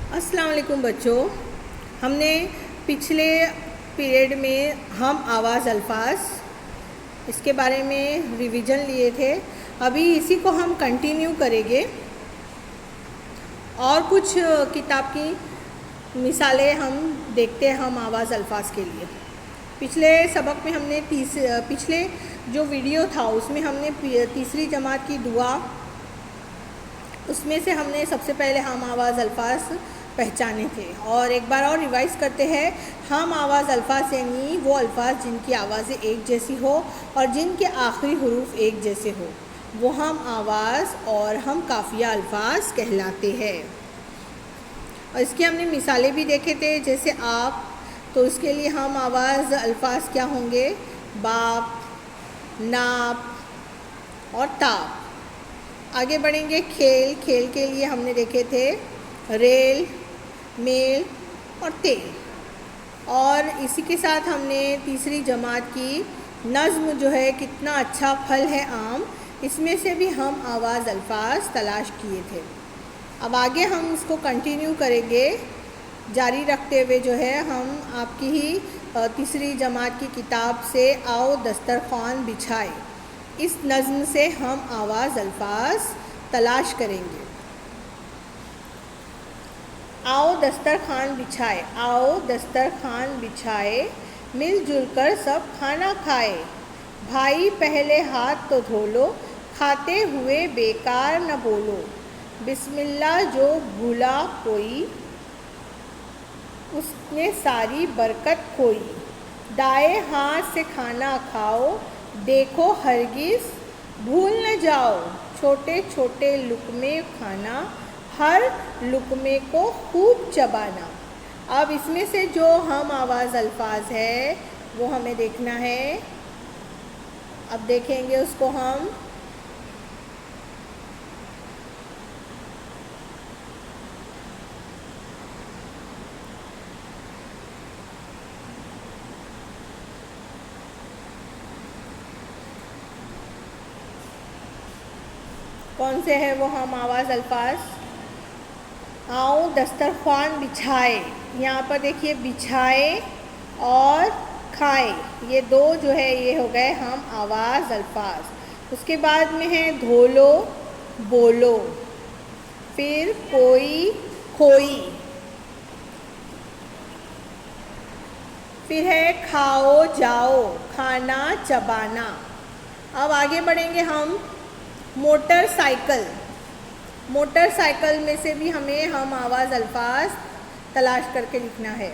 अस्सलाम वालेकुम बच्चों। हमने पिछले पीरियड में हम आवाज़ अल्फाज इसके बारे में रिवीजन लिए थे। अभी इसी को हम कंटिन्यू करेंगे और कुछ किताब की मिसालें हम देखते हैं हम आवाज़ अल्फाज के लिए। पिछले सबक में हमने पिछले जो वीडियो था उसमें हमने तीसरी जमात की दुआ, उसमें से हमने सबसे पहले हम आवाज़ अल्फाज पहचाने थे। और एक बार और रिवाइज़ करते हैं। हम आवाज़ अल्फाज यानी वो अल्फाज जिनकी आवाज़ें एक जैसी हो और जिनके आखिरी हरूफ एक जैसे हो, वो हम आवाज़ और हम काफ़िया अल्फाज कहलाते हैं। और इसकी हमने मिसालें भी देखे थे, जैसे आप, तो इसके लिए हम आवाज़ अल्फाज क्या होंगे? बाप, नाप और ताप। आगे बढ़ेंगे। खेल, खेल के लिए हमने देखे थे रेल, मेल और तेल। और इसी के साथ हमने तीसरी जमात की नज़्म जो है कितना अच्छा फल है आम, इसमें से भी हम आवाज़ अल्फाज तलाश किए थे। अब आगे हम इसको कंटिन्यू करेंगे, जारी रखते हुए जो है हम आपकी ही तीसरी जमात की किताब से आओ दस्तरखान बिछाए, इस नज़्म से हम आवाज़ अल्फाज तलाश करेंगे। आओ दस्तरखान बिछाए, आओ दस्तरखान बिछाए, मिलजुल कर सब खाना खाए। भाई पहले हाथ तो धो लो, खाते हुए बेकार न बोलो। बिस्मिल्लाह जो भूला कोई, उसने सारी बरकत खोई। दाएं हाथ से खाना खाओ, देखो हरगिज़ भूल न जाओ। छोटे छोटे लुक़मे खाना, हर लुक़मे को खूब चबाना। अब इसमें से जो हम आवाज़ अल्फाज है वो हमें देखना है। अब देखेंगे उसको हम। कौन से है वो हम आवाज़ अल्फाज? आओ दस्तरखान बिछाए, यहाँ पर देखिए बिछाए और खाए, ये दो जो है ये हो गए हम आवाज़ अल्फाज। उसके बाद में है धोलो, बोलो, फिर कोई, खोई, फिर है खाओ, जाओ, खाना, चबाना। अब आगे बढ़ेंगे हम। मोटरसाइकिल, मोटरसाइकिल में से भी हमें हम आवाज़ अल्फाज तलाश करके लिखना है।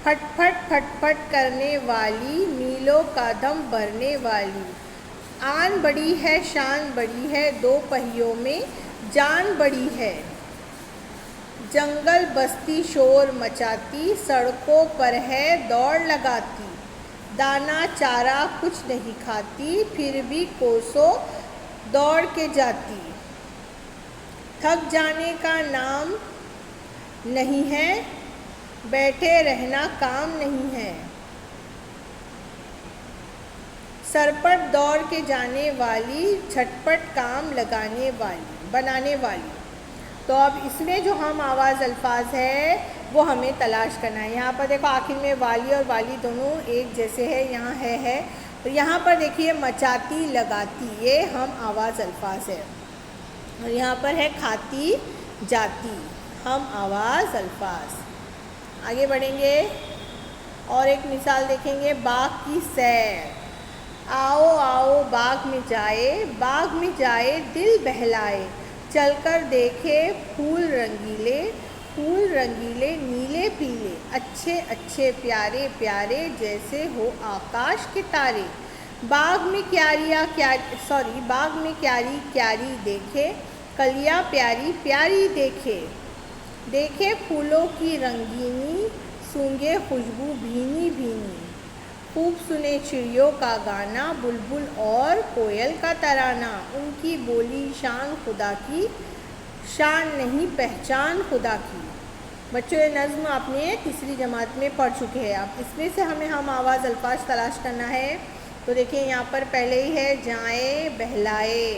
फटफट फटफट करने वाली, मीलों का दम भरने वाली। आन बड़ी है, शान बड़ी है, दो पहियों में जान बड़ी है। जंगल बस्ती शोर मचाती, सड़कों पर है दौड़ लगाती। दाना चारा कुछ नहीं खाती, फिर भी कोसों दौड़ के जाती। थक जाने का नाम नहीं है, बैठे रहना काम नहीं है। सरपट दौड़ के जाने वाली, झटपट काम लगाने वाली, बनाने वाली। तो अब इसमें जो हम आवाज़ अल्फाज है वो हमें तलाश करना है। यहाँ पर देखो आखिर में वाली और वाली दोनों एक जैसे है, यहाँ है। तो यहाँ पर देखिए मचाती, लगाती, ये हम आवाज़ अल्फाज है। और यहाँ पर है खाती, जाती, हम आवाज़ अल्फाज। आगे बढ़ेंगे और एक मिसाल देखेंगे। बाग की सैर, आओ आओ बाग में जाए, बाग में जाए दिल बहलाए। चलकर देखे फूल रंगीले, फूल रंगीले नीले पीले। अच्छे अच्छे प्यारे प्यारे, जैसे हो आकाश के तारे। बाग में बाग में क्यारी क्यारी देखे, कलियाँ प्यारी प्यारी देखे। देखे फूलों की रंगीनी, सूंघे खुशबू भीनी भीनी। खूब सुने चिड़ियों का गाना, बुलबुल और कोयल का तराना। उनकी बोली शान खुदा की, शान नहीं पहचान खुदा की। बच्चों ये नज़्म आपने तीसरी जमात में पढ़ चुके हैं। आप इसमें से हमें हम आवाज़ अल्फाज तलाश करना है। तो देखिए यहाँ पर पहले ही है जाए बहलाए,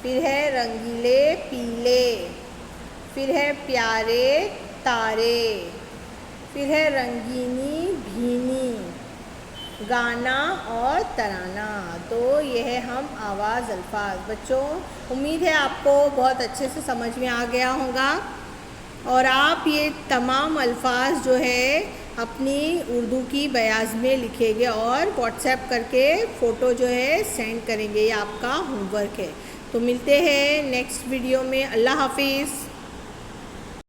फिर है रंगीले पीले, फिर है प्यारे तारे, फिर है रंगीनी भीनी, गाना और तराना। तो यह है हम आवाज़ अल्फाज। बच्चों, उम्मीद है आपको बहुत अच्छे से समझ में आ गया होगा और आप ये तमाम अल्फाज जो है अपनी उर्दू की बयाज़ में लिखेंगे और व्हाट्सएप करके फ़ोटो जो है सेंड करेंगे। ये आपका होमवर्क है। तो मिलते हैं नेक्स्ट वीडियो में। अल्लाह हाफिज़।